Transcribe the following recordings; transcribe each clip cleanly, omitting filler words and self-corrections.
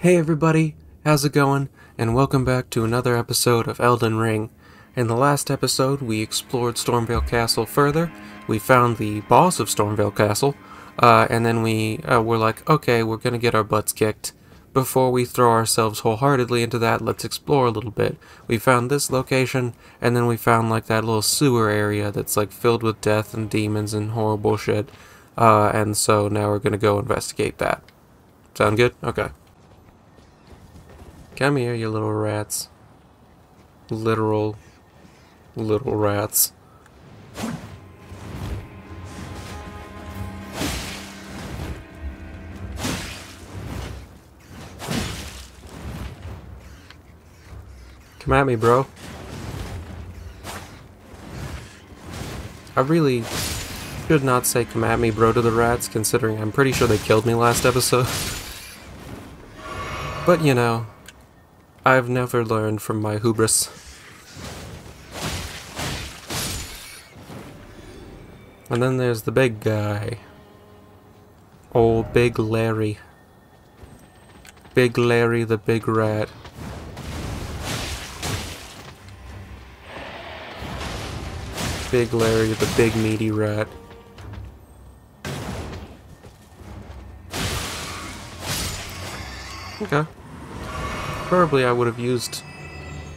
Hey everybody, how's it going? And welcome back to another episode of Elden Ring. In the last episode, we explored Stormveil Castle further. We found the boss of Stormveil Castle, and then we were like, okay, we're gonna get our butts kicked. Before we throw ourselves wholeheartedly into that, let's explore a little bit. We found this location, and then we found like that little sewer area that's like filled with death and demons and horrible shit. And so now we're gonna go investigate that. Sound good? Okay. Come here, you little rats. Literal little rats. Come at me, bro. I really should not say come at me, bro, to the rats, considering I'm pretty sure they killed me last episode. But, you know, I've never learned from my hubris. And then there's the big guy. Old Big Larry. Big Larry the big rat. Big Larry the big meaty rat. Okay. Probably I would have used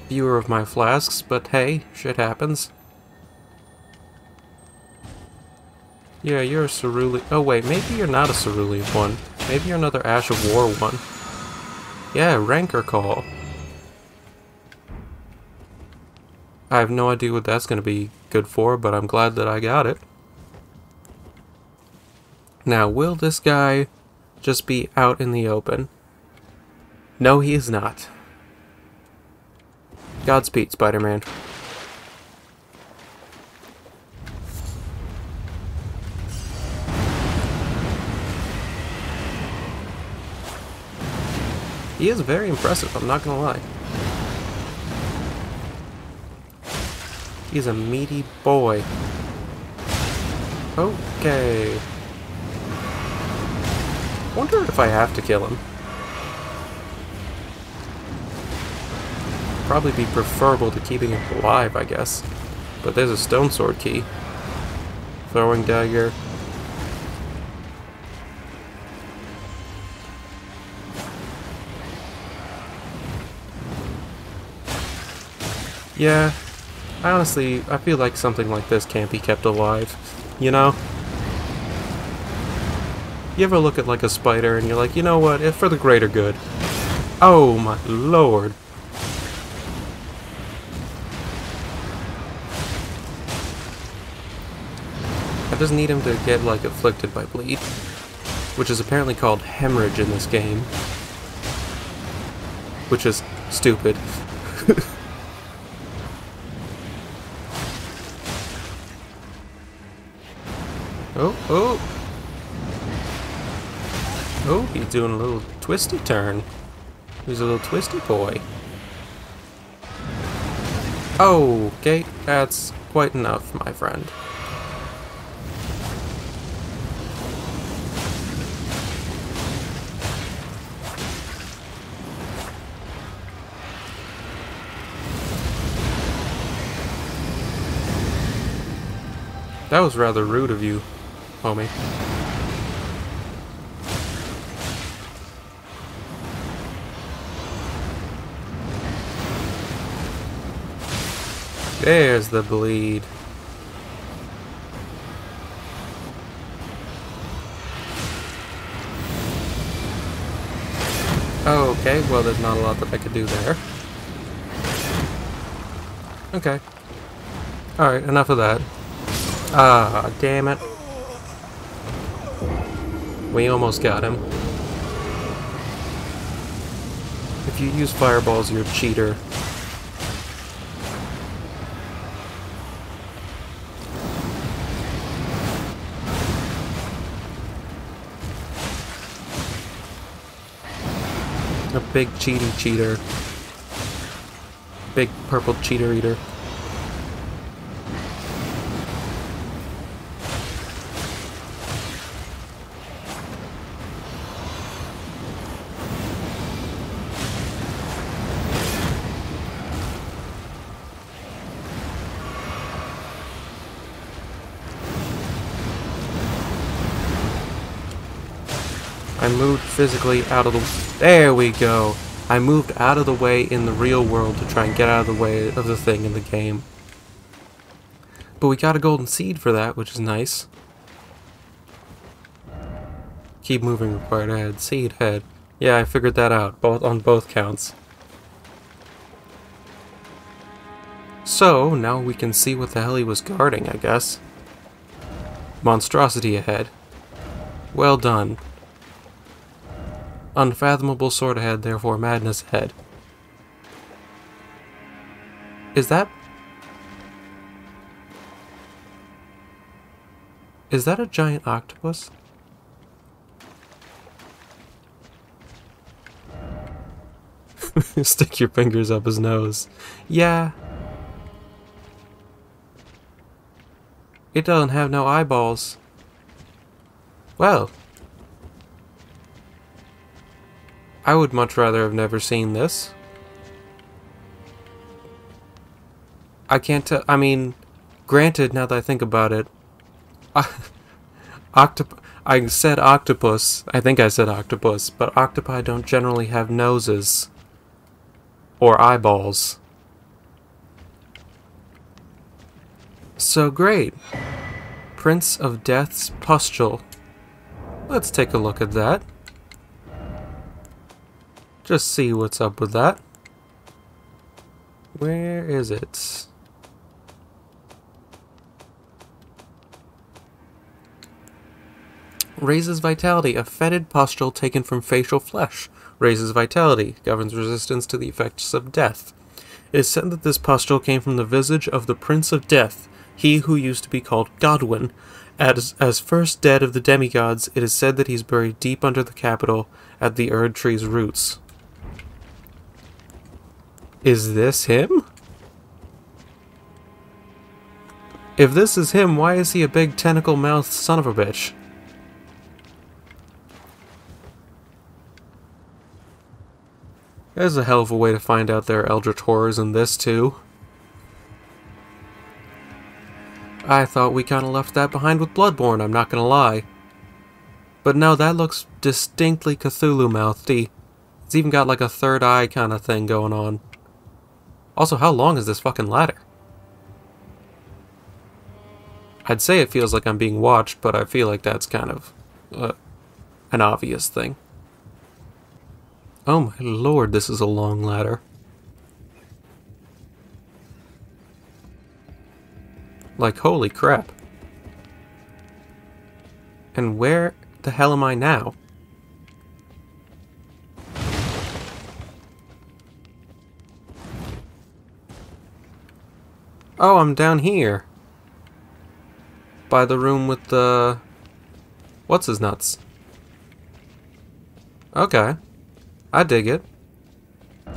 fewer of my flasks, but hey, shit happens. Yeah, you're a cerulean. Oh wait, maybe you're not a cerulean one. Maybe you're another Ash of War one. Yeah, Rancor Call. I have no idea what that's going to be good for, but I'm glad that I got it. Now, will this guy just be out in the open? No, he is not. Godspeed, Spider-Man. He is very impressive, I'm not gonna lie. He's a meaty boy. Okay. Wonder if I have to kill him. Probably be preferable to keeping him alive, I guess. But there's a stone sword key. Throwing dagger. Yeah, honestly, I feel like something like this can't be kept alive, you know? You ever look at like a spider and you're like, you know what, if for the greater good. Oh my lord. I just need him to get like afflicted by bleed, which is apparently called hemorrhage in this game. Which is stupid. Oh. Oh, he's doing a little twisty turn. He's a little twisty boy. Oh, okay, that's quite enough, my friend. That was rather rude of you, homie. There's the bleed. Okay, well there's not a lot that I could do there. Okay. Alright, enough of that. Ah, damn it. We almost got him. If you use fireballs, you're a cheater. A big cheater. Big purple cheater eater. I moved physically out of the... There we go! I moved out of the way in the real world to try and get out of the way of the thing in the game. But we got a golden seed for that, which is nice. Keep moving required ahead. Seed head. Yeah, I figured that out, on both counts. So, now we can see what the hell he was guarding, I guess. Monstrosity ahead. Well done. Unfathomable sword ahead, therefore madness ahead. Is that a giant octopus? Stick your fingers up his nose. Yeah. It doesn't have no eyeballs. Well. I would much rather have never seen this. I can't tell. I mean, granted, now that I think about it, I said octopus. I think I said octopus, but octopi don't generally have noses or eyeballs. So great. Prince of Death's Pustule. Let's take a look at that. Just see what's up with that. Where is it? Raises vitality. A fetid pustule taken from facial flesh. Raises vitality. Governs resistance to the effects of death. It is said that this pustule came from the visage of the Prince of Death, he who used to be called Godwin. As first dead of the demigods, it is said that he's buried deep under the capital at the Erd Tree's roots. Is this him? If this is him, why is he a big tentacle-mouthed son of a bitch? There's a hell of a way to find out there are eldritch horrors in this, too. I thought we kinda left that behind with Bloodborne, I'm not gonna lie. But no, that looks distinctly Cthulhu-mouthy. It's even got like a third eye kinda thing going on. Also, how long is this fucking ladder? I'd say it feels like I'm being watched, but I feel like that's kind of an obvious thing. Oh my lord, this is a long ladder. Like, holy crap. And where the hell am I now? Oh, I'm down here. By the room with the... What's his nuts? Okay. I dig it. You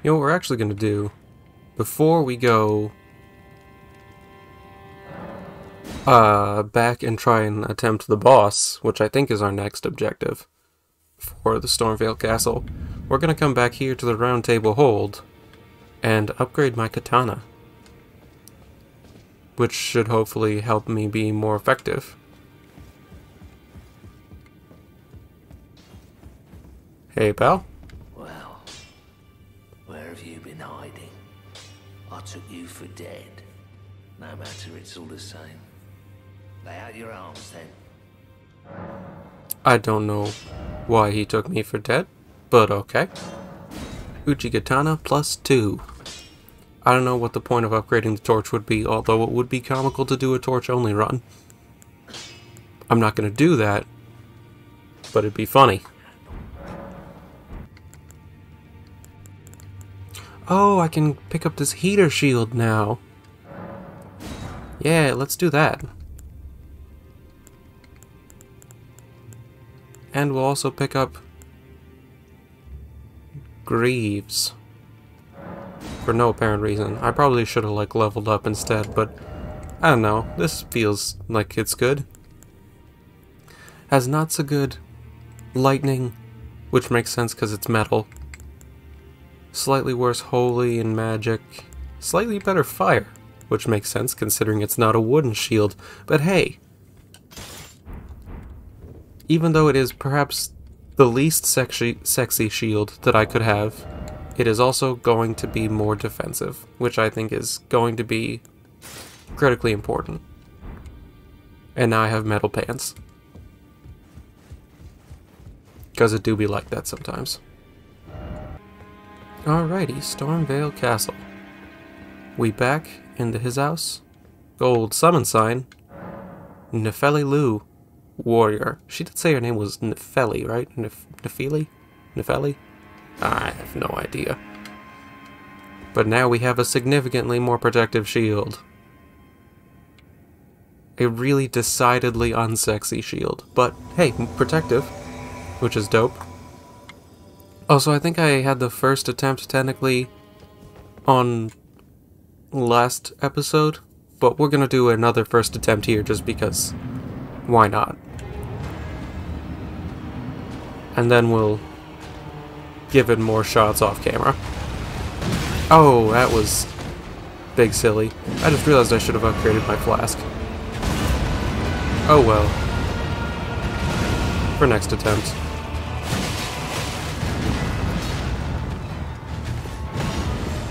know what we're actually going to do? Before we go... back and try and attempt the boss, which I think is our next objective for the Stormveil Castle, we're going to come back here to the Round Table Hold and upgrade my katana, which should hopefully help me be more effective. Hey, pal. Well, where have you been hiding? I took you for dead. No matter, it's all the same. Lay out your arms, then. I don't know why he took me for dead, but okay. Uchigatana +2. I don't know what the point of upgrading the torch would be, although it would be comical to do a torch-only run. I'm not going to do that, but it'd be funny. Oh, I can pick up this heater shield now. Yeah, let's do that. And we'll also pick up Greaves. For no apparent reason. I probably should have like leveled up instead, but I don't know. This feels like it's good. Has not so good lightning, which makes sense because it's metal. Slightly worse holy and magic. Slightly better fire, which makes sense considering it's not a wooden shield. But hey, even though it is perhaps the least sexy shield that I could have. It is also going to be more defensive, which I think is going to be critically important. And now I have metal pants. Because it do be like that sometimes. Alrighty, Stormvale Castle. We back into his house. Gold summon sign. Nefeli Lu, warrior. She did say her name was Nefeli, right? Nefeli? Nefeli? I have no idea. But now we have a significantly more protective shield. A really decidedly unsexy shield. But, hey, protective. Which is dope. Also, I think I had the first attempt, technically, on last episode. But we're gonna do another first attempt here, just because. Why not? And then we'll give it more shots off camera. Oh, that was big silly. I just realized I should have upgraded my flask. Oh well. For next attempt.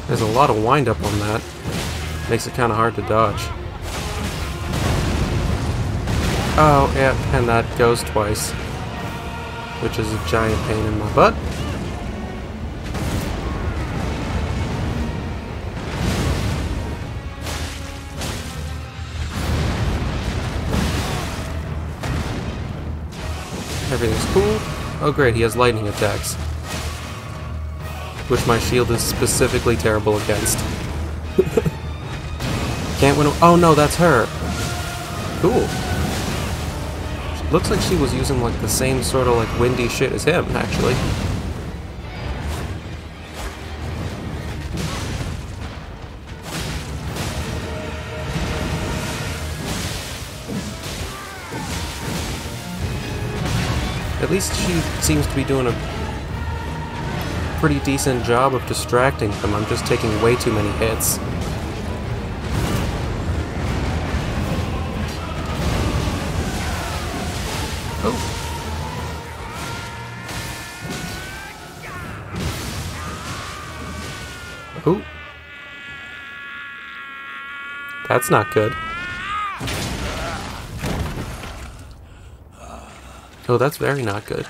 There's a lot of wind up on that. Makes it kind of hard to dodge. Oh, yeah, and that goes twice. Which is a giant pain in my butt. Everything's cool. Oh great, he has lightning attacks. Which my shield is specifically terrible against. Can't win. Oh no, that's her. Cool. Looks like she was using like the same sort of like windy shit as him, actually. At least she seems to be doing a pretty decent job of distracting them. I'm just taking way too many hits. Oh. Ooh. That's not good. Oh, that's very not good.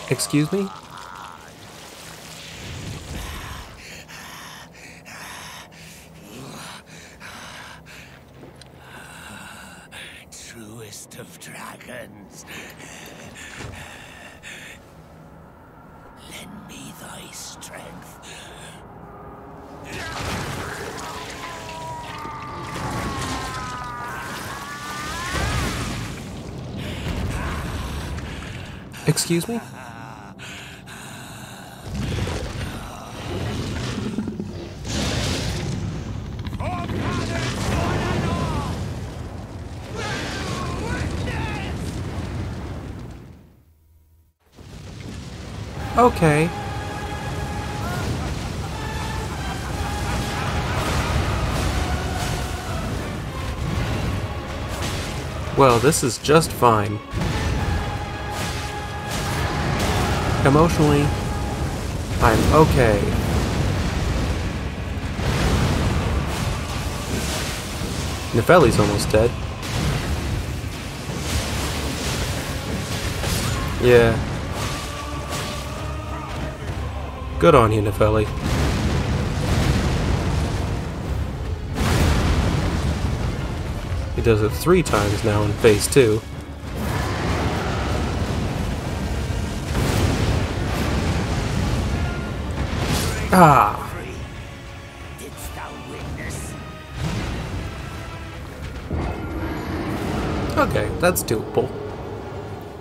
Excuse me? Truest of dragons. Lend me thy strength. Excuse me? Okay. Well, this is just fine. Emotionally, I'm okay. Nefeli's almost dead. Yeah. Good on you, Nefeli. He does it 3 times now in phase 2. Ah! Didst thou witness? Okay, that's doable.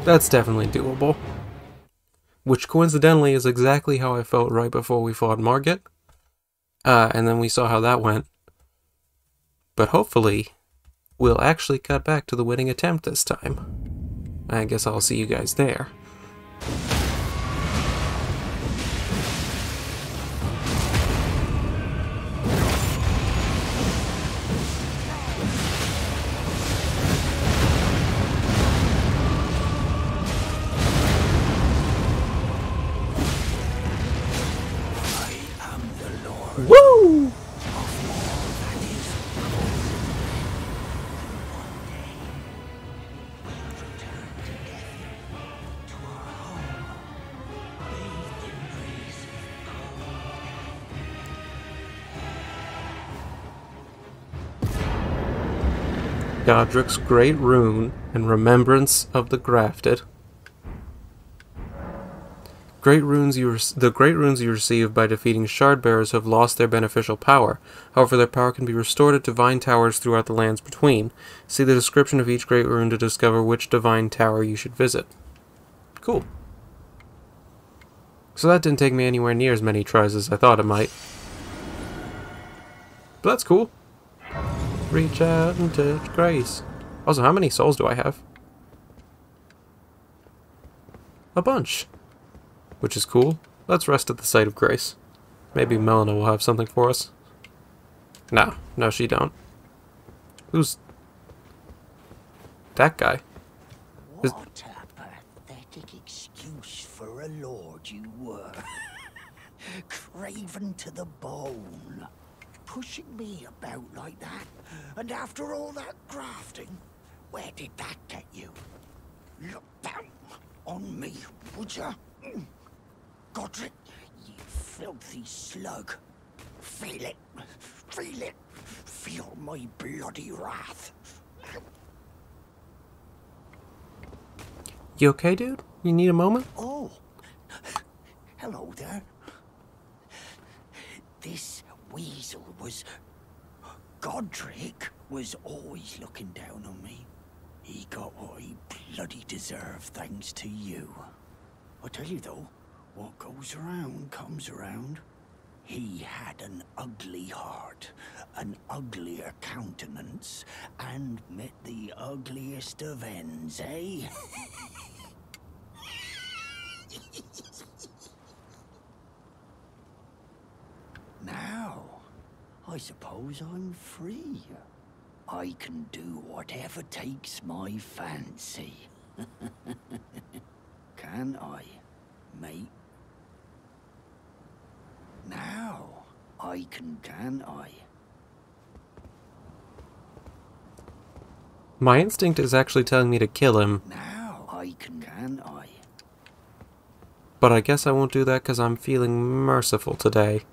That's definitely doable. Which coincidentally is exactly how I felt right before we fought Margit. And then we saw how that went. But hopefully, we'll actually cut back to the winning attempt this time. I guess I'll see you guys there. Godric's Great Rune and Remembrance of the Grafted. The great runes you receive by defeating shard-bearers have lost their beneficial power. However, their power can be restored at divine towers throughout the lands between. See the description of each great rune to discover which divine tower you should visit. Cool. So that didn't take me anywhere near as many tries as I thought it might. But that's cool. Reach out and touch grace. Also, how many souls do I have? A bunch. Which is cool. Let's rest at the site of grace. Maybe Melina will have something for us. No, she don't. Who's that guy? What a pathetic excuse for a lord you were. Craven to the bone. Pushing me about like that. And after all that grafting, where did that get you? Look down on me, would ya? Godric, you filthy slug. Feel it. Feel it. Feel my bloody wrath. You okay, dude? You need a moment? Oh. Hello there. This weasel was... Godric was always looking down on me. He got what he bloody deserved thanks to you. I tell you though, what goes around comes around. He had an ugly heart, an uglier countenance, and met the ugliest of ends, eh? Now, I suppose I'm free. I can do whatever takes my fancy. Can I, mate? Now, I can I? My instinct is actually telling me to kill him. Now, I can I? But I guess I won't do that because I'm feeling merciful today.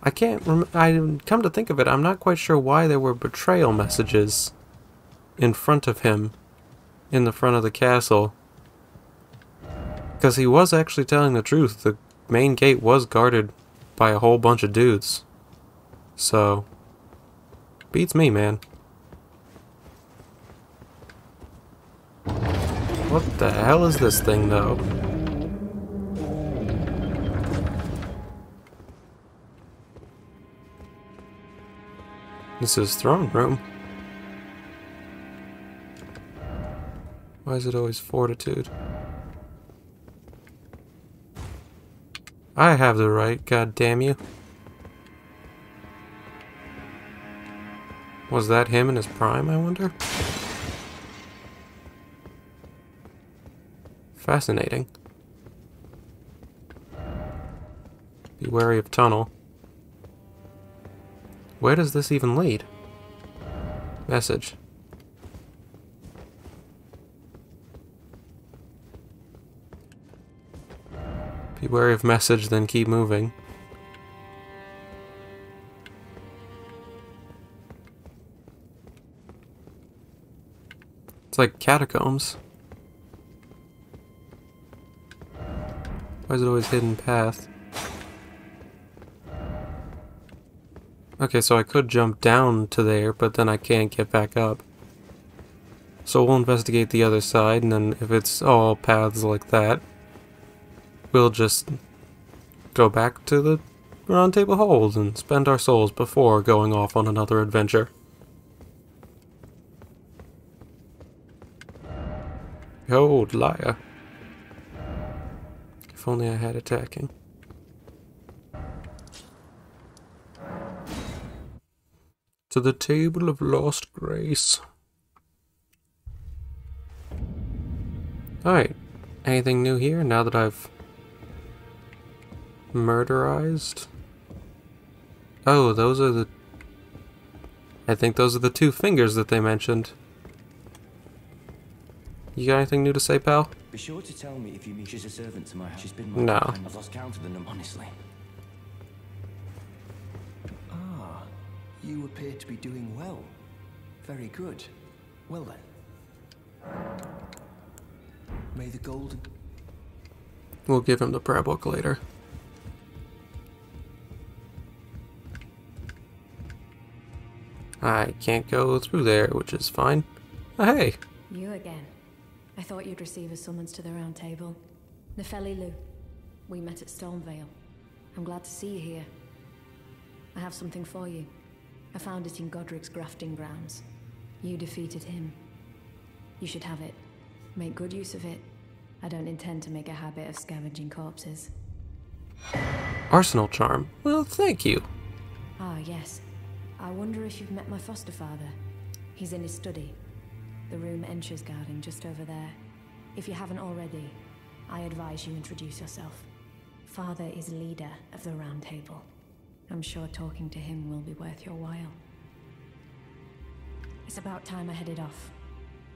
I come to think of it, I'm not quite sure why there were betrayal messages in front of him, in the front of the castle. Because he was actually telling the truth. The main gate was guarded by a whole bunch of dudes. So, beats me, man. What the hell is this thing, though? This is throne room. Why is it always fortitude? I have the right, god damn you. Was that him in his prime, I wonder? Fascinating. Be wary of tunnel. Where does this even lead? Message. Be wary of message, then keep moving. It's like catacombs. Why is it always hidden path? Okay, so I could jump down to there, but then I can't get back up. So we'll investigate the other side, and then if it's all paths like that, we'll just go back to the Round Table Hold and spend our souls before going off on another adventure. Old liar. If only I had attacking. To the Table of Lost Grace. Alright. Anything new here now that I've murderized? Oh, those are the... I think those are the two fingers that they mentioned. You got anything new to say, pal? Be sure to tell me if you meet. She's a servant to my house. She's been my No. companion. I've lost count of the number, honestly. You appear to be doing well. Very good. Well then. May the golden... We'll give him the prayer book later. I can't go through there, which is fine. Oh, hey! You again. I thought you'd receive a summons to the round table. Nefeli Lu. We met at Stormvale. I'm glad to see you here. I have something for you. I found it in Godric's grafting grounds. You defeated him. You should have it. Make good use of it. I don't intend to make a habit of scavenging corpses. Arsenal charm. Well, thank you. Ah, yes. I wonder if you've met my foster father. He's in his study. The room Encher's guarding just over there. If you haven't already, I advise you introduce yourself. Father is leader of the Round Table. I'm sure talking to him will be worth your while. It's about time I headed off.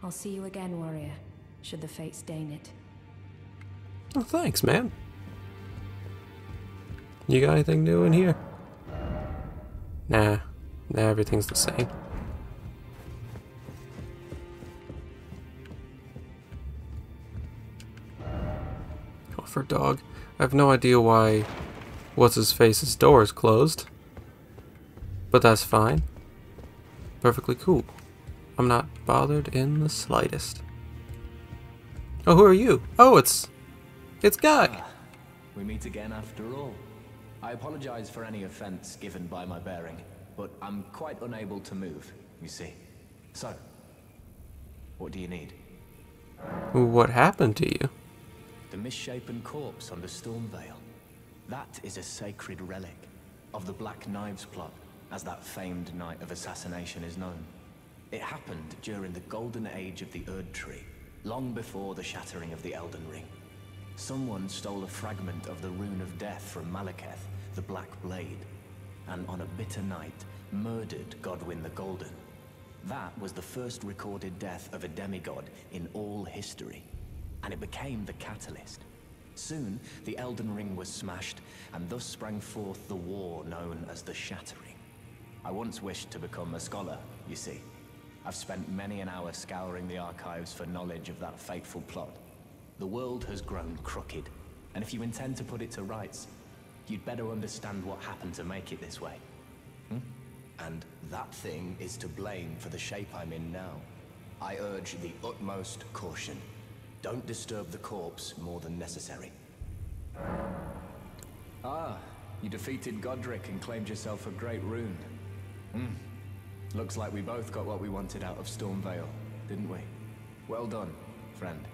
I'll see you again, warrior, should the fates deign it. Oh, thanks, man. You got anything new in here? Nah, everything's the same. Oh, for dog. I have no idea why What's-His-Face's door is closed. But that's fine. Perfectly cool. I'm not bothered in the slightest. Oh, who are you? Oh, it's Guy. We meet again after all. I apologize for any offense given by my bearing, but I'm quite unable to move, you see. So, what do you need? What happened to you? The misshapen corpse under Stormvale. That is a sacred relic of the Black Knives plot, as that famed night of assassination is known. It happened during the golden age of the Erd Tree, long before the shattering of the Elden Ring. Someone stole a fragment of the Rune of Death from Malekith, the Black Blade, and on a bitter night, murdered Godwyn the Golden. That was the first recorded death of a demigod in all history, and it became the catalyst. Soon, the Elden Ring was smashed, and thus sprang forth the war known as the Shattering. I once wished to become a scholar, you see. I've spent many an hour scouring the archives for knowledge of that fateful plot. The world has grown crooked, and if you intend to put it to rights, you'd better understand what happened to make it this way. And that thing is to blame for the shape I'm in now. I urge the utmost caution. Don't disturb the corpse more than necessary. Ah, you defeated Godric and claimed yourself a great rune. Looks like we both got what we wanted out of Stormvale, didn't we? Well done, friend.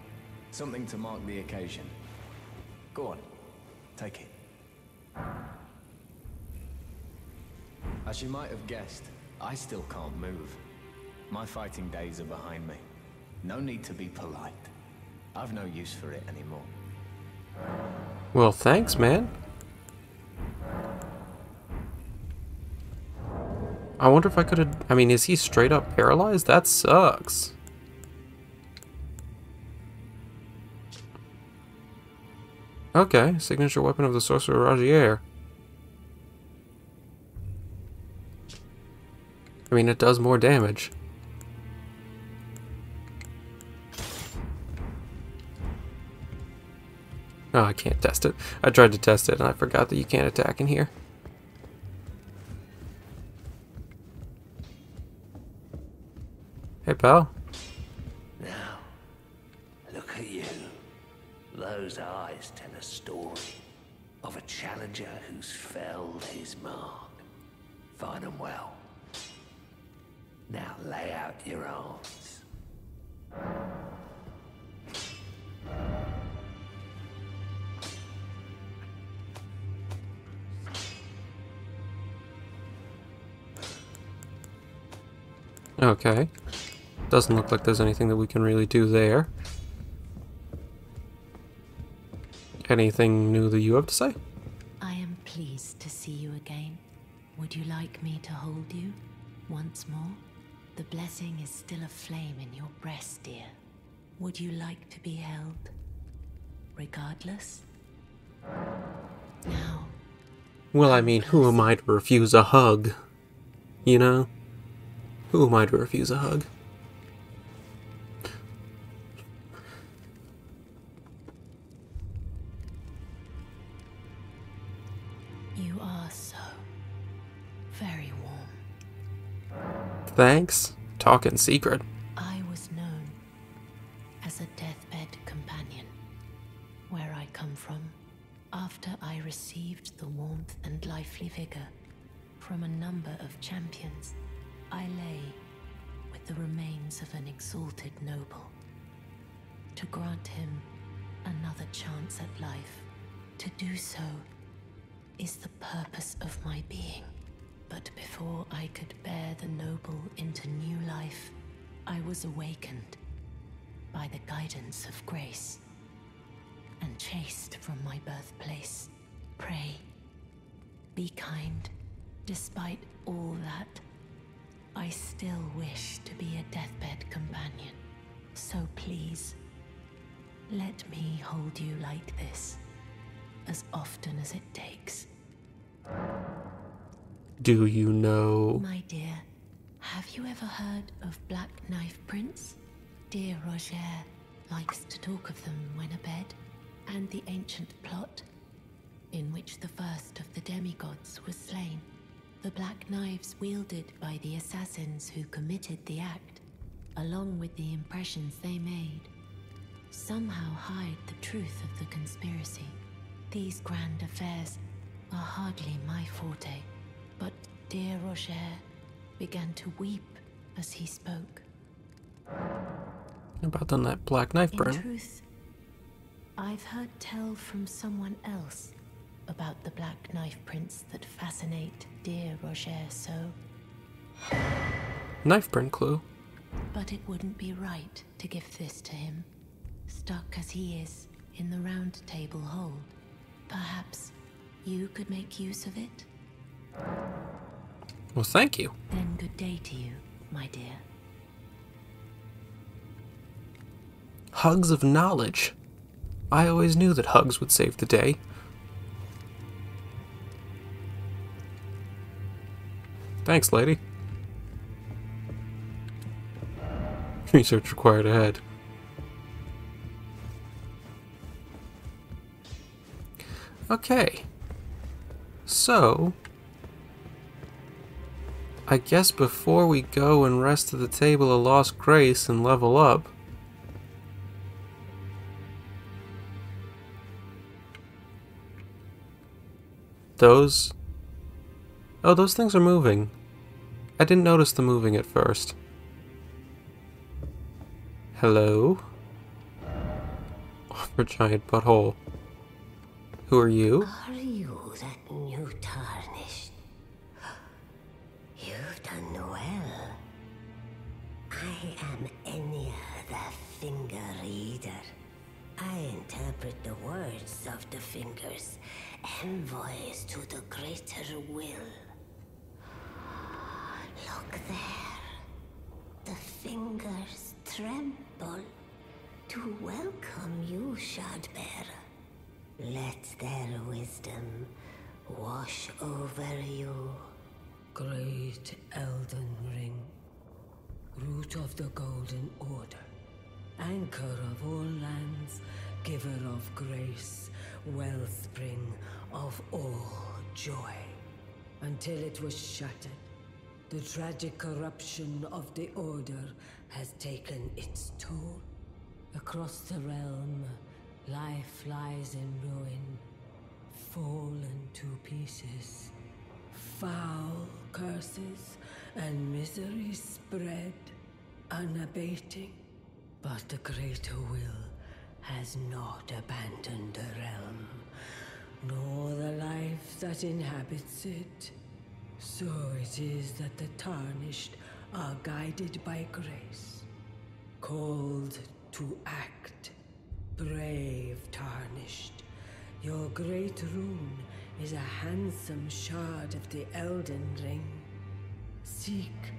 Something to mark the occasion. Go on, take it. As you might have guessed, I still can't move. My fighting days are behind me. No need to be polite. I've no use for it anymore. Well, thanks, man. I wonder if I could have... I mean, is he straight up paralyzed? That sucks. Okay, signature weapon of the Sorcerer Ragier. I mean, it does more damage. Oh, I can't test it. I tried to test it and I forgot that you can't attack in here. Hey, pal. Now, look at you. Those eyes tell a story of a challenger who's felled his mark. Find 'em well. Now lay out your arms. Okay. Doesn't look like there's anything that we can really do there. Anything new that you have to say? I am pleased to see you again. Would you like me to hold you once more? The blessing is still aflame in your breast, dear. Would you like to be held? Regardless? Now. Well, I mean, who am I to refuse a hug? you know? Who am I to refuse a hug? You are so very warm. Thanks. Talk in secret. I was known as a deathbed companion, where I come from, after I received the warmth and lively vigor from a number of champions. I lay with the remains of an exalted noble. To grant him another chance at life, to do so is the purpose of my being. But before I could bear the noble into new life, I was awakened by the guidance of grace and chased from my birthplace. Pray, be kind. Despite all that, I still wish to be a deathbed companion. So please, let me hold you like this, as often as it takes. Do you know? My dear, have you ever heard of Black Knife Prince? Dear Roger likes to talk of them when abed, and the ancient plot in which the first of the demigods was slain. The black knives wielded by the assassins who committed the act, along with the impressions they made, somehow hide the truth of the conspiracy. These grand affairs are hardly my forte, but dear Roger began to weep as he spoke. About done that black knife burn. In truth, I've heard tell from someone else about the Black Knife Prince that fascinate dear Roger so. Knife print clue. But it wouldn't be right to give this to him, stuck as he is in the round table hold. Perhaps you could make use of it? Well, thank you. Then good day to you, my dear. Hugs of knowledge. I always knew that hugs would save the day. Thanks, lady. Research required ahead. Okay. So, I guess before we go and rest at the table of Lost Grace and level up, those things are moving. I didn't notice them moving at first. Hello? Oh, a giant butthole. Who are you? Are you that new tarnished? You've done well. I am Enya the Finger Reader. I interpret the words of the fingers, envoys to the greater will. Look there. The fingers tremble to welcome you, Shardbearer. Let their wisdom wash over you. Great Elden Ring, root of the Golden Order, anchor of all lands, giver of grace, wellspring of all joy. Until it was shattered, the tragic corruption of the Order has taken its toll. Across the realm, life lies in ruin, fallen to pieces. Foul curses and misery spread, unabating. But the greater will has not abandoned the realm, nor the life that inhabits it. So it is that the tarnished are guided by grace, called to act. Brave tarnished, your great rune is a handsome shard of the Elden Ring. Seek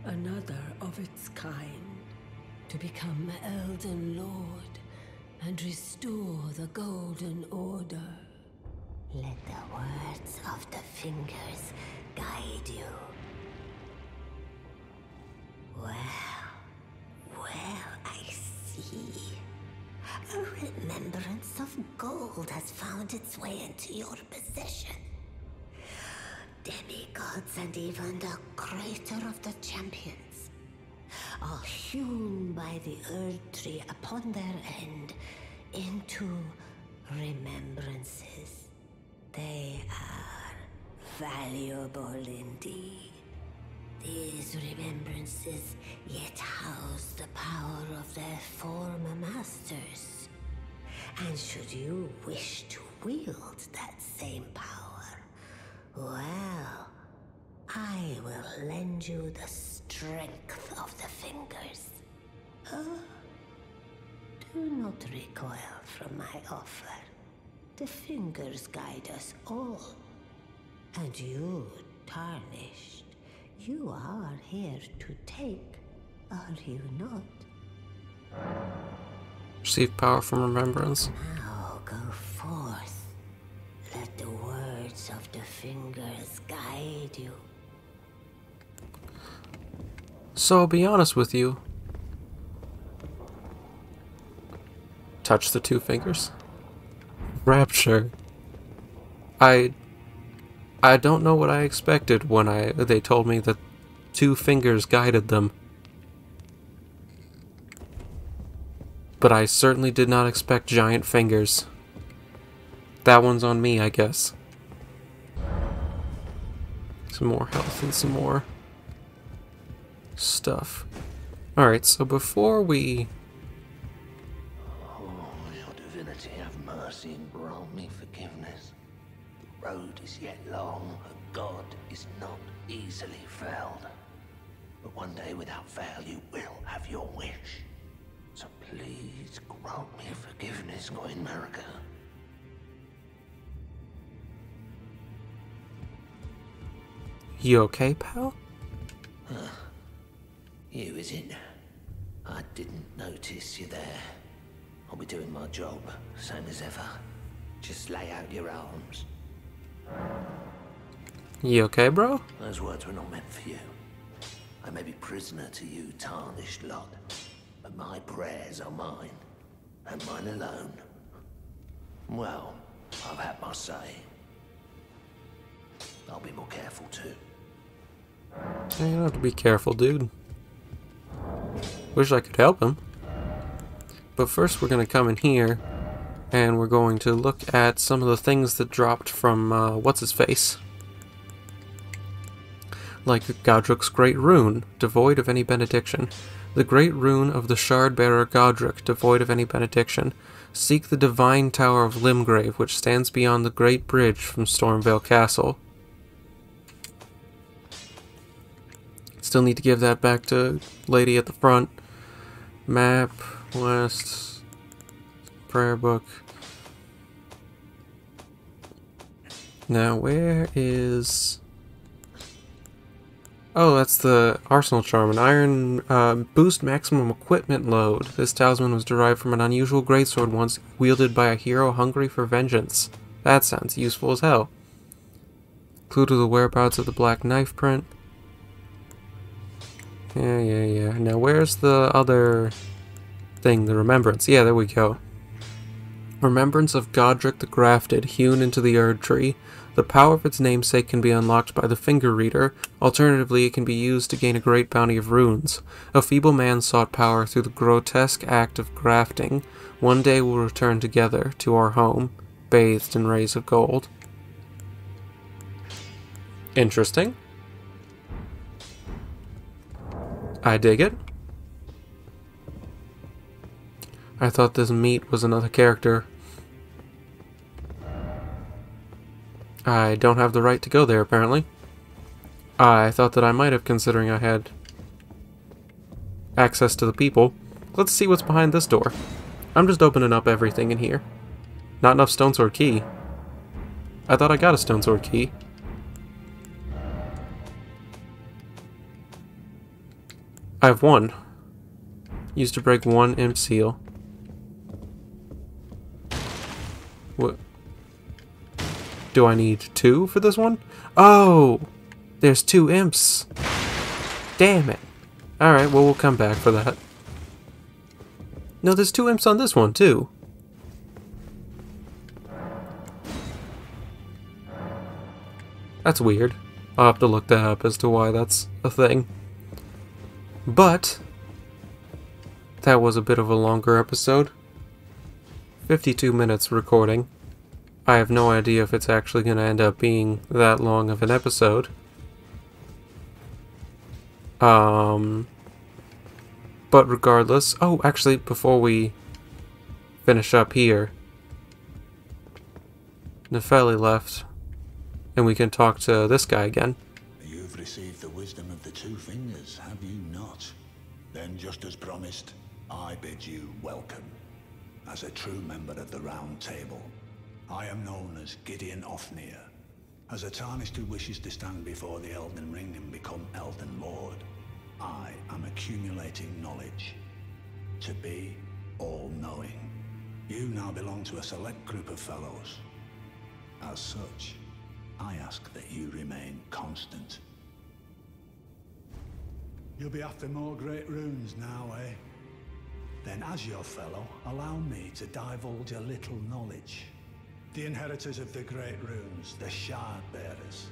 another of its kind, to become Elden Lord and restore the Golden Order. Let the words of the fingers guide you. Well, I see. A remembrance of gold has found its way into your possession. Demigods and even the creator of the champions are hewn by the Earth Tree upon their end into remembrances. They are valuable indeed. These remembrances yet house the power of their former masters. And should you wish to wield that same power, well, I will lend you the strength of the fingers. Do not recoil from my offer. The fingers guide us all. And you, tarnished, you are here to take, are you not? Receive power from remembrance. Now go forth. Let the words of the fingers guide you. So I'll be honest with you. Touch the two fingers. Rapture. I don't know what I expected when they told me that two fingers guided them. But I certainly did not expect giant fingers. That one's on me, I guess. Some more health and some more stuff. Alright, so before we... Oh, your divinity, have mercy and grant me forgiveness. The road is yet long, a god is not easily felled. But one day without fail you will have your wish. So please grant me forgiveness, Queen Marika. You okay, pal? You, is it? I didn't notice you there. I'll be doing my job, same as ever. Just lay out your arms. You okay, bro? Those words were not meant for you. I may be prisoner to you, tarnished lot, but my prayers are mine, and mine alone. Well, I've had my say. I'll be more careful too. You don't have to be careful, dude. Wish I could help him. But first we're going to come in here, and we're going to look at some of the things that dropped from, what's-his-face. Like Godric's Great Rune, devoid of any benediction. The Great Rune of the Shard-bearer Godric, devoid of any benediction. Seek the Divine Tower of Limgrave, which stands beyond the Great Bridge from Stormvale Castle. Still need to give that back to lady at the front. Map, west, prayer book. Now, where is... Oh, that's the Arsenal Charm. An iron boost maximum equipment load. This talisman was derived from an unusual greatsword once wielded by a hero hungry for vengeance. That sounds useful as hell. Clue to the whereabouts of the black knife print. Yeah. Now, where's the other thing? The remembrance. Yeah, there we go. Remembrance of Godric the Grafted, hewn into the Erd Tree. The power of its namesake can be unlocked by the finger reader. Alternatively, it can be used to gain a great bounty of runes. A feeble man sought power through the grotesque act of grafting. One day we'll return together to our home, bathed in rays of gold. Interesting. I dig it. I thought this meat was another character. I don't have the right to go there, apparently. I thought that I might have, considering I had access to the people. Let's see what's behind this door. I'm just opening up everything in here. Not enough stone sword key. I thought I got a stone sword key. I have one. Used to break one imp seal. What? Do I need two for this one? Oh! There's two imps. Damn it. Alright, well, we'll come back for that. No, there's 2 imps on this one, too. That's weird. I'll have to look that up as to why that's a thing. But that was a bit of a longer episode. 52 minutes recording. I have no idea if it's actually going to end up being that long of an episode. But regardless... Oh, actually, before we finish up here, Nefeli left, and we can talk to this guy again. You've received the wisdom of the 2 fingers, have you not? Then, just as promised, I bid you welcome. As a true member of the Round Table, I am known as Gideon Ofnir. As a Tarnished who wishes to stand before the Elden Ring and become Elden Lord, I am accumulating knowledge. To be all-knowing. You now belong to a select group of fellows. As such, I ask that you remain constant. You'll be after more great runes now, eh? Then as your fellow, allow me to divulge a little knowledge. The inheritors of the great runes, the Shard Bearers.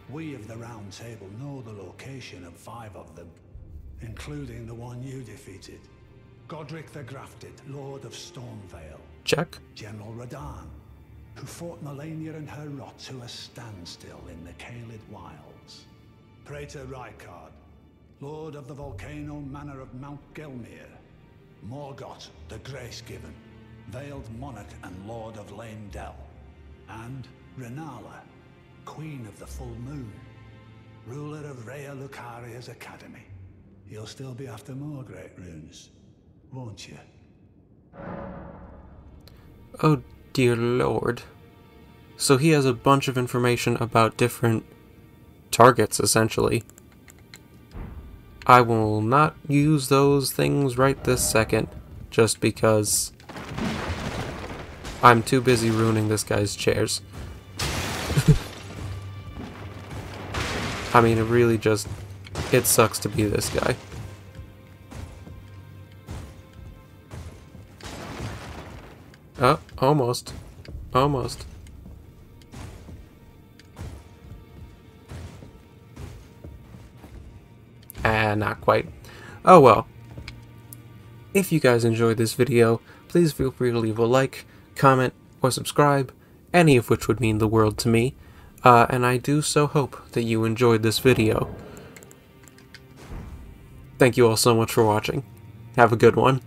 We of the Round Table know the location of 5 of them, including the one you defeated. Godric the Grafted, Lord of Stormvale. Check. General Radahn, who fought Melania and her rot to a standstill in the Caelid Wilds. Praetor Rykard, Lord of the Volcano Manor of Mount Gelmir. Morgoth, the Grace-Given, Veiled Monarch and Lord of Leyndell. And Renala, Queen of the Full Moon, ruler of Rhea Lucaria's Academy. You'll still be after more great runes, won't you? Oh dear lord. So he has a bunch of information about different targets, essentially. I will not use those things right this second, just because I'm too busy ruining this guy's chairs. I mean, it really just... It sucks to be this guy. Oh, almost. Almost. Not quite. Oh well. If you guys enjoyed this video, please feel free to leave a like, comment, or subscribe, any of which would mean the world to me. And I do so hope that you enjoyed this video. Thank you all so much for watching. Have a good one.